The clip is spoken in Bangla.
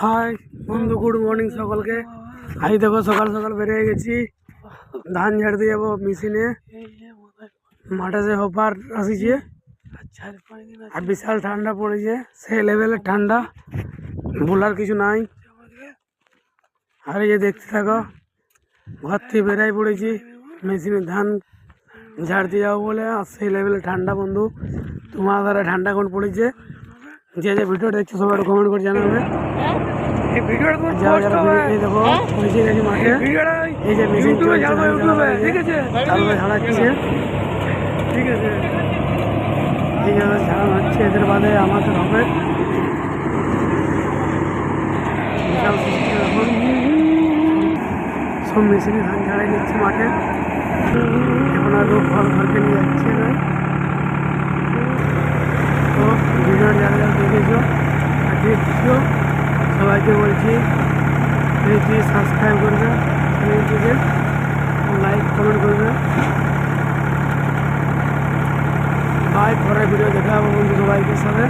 হাই বন্ধু, গুড মর্নিং সকলকে। আজ দেখো সকাল সকাল বেরিয়ে গেছি, ধান ঝাড় দিয়ে যাবো মেশিনে। মাঠে যে হপার আসিছে আর বিশাল ঠান্ডা পড়েছে, সেই লেভেলের ঠান্ডা, বলার কিছু নাই। আর এই যে দেখতে থাকো, ঘর থেকে বেরাই পড়েছি মেশিনে ধান ঝাড় দিয়ে যাবো বলে। আর সেই লেভেলের ঠান্ডা বন্ধু, তোমার দ্বারা ঠান্ডা কোন পড়েছে। যে যে ভিডিও দেখছো সবাই কমেন্ট করে জানাবে। দেখো পৌঁছে গেছি মাঠে, এই যে মেশিন চালু ঝাড়াচ্ছে, ঠিক আছে। এইভাবে ঝাড়ানো হচ্ছে, এদের বাদে আমাদের হবে বিশাল সিস্টেম। এখন সব মেশিনে ধান ঝাড়াই নিচ্ছে মাঠে। এখন আর ঘরকে নিয়ে যাচ্ছে না। তো ভিডিও যারা যারা দেখেছো আর দেখছো সবাইকে বলছি প্লিজ সাবস্ক্রাইব করবে, চ্যানেলটিকে লাইক কমেন্ট করবে। বাই, পরের ভিডিও দেখা হবে বন্ধু সবাইকে সাথে।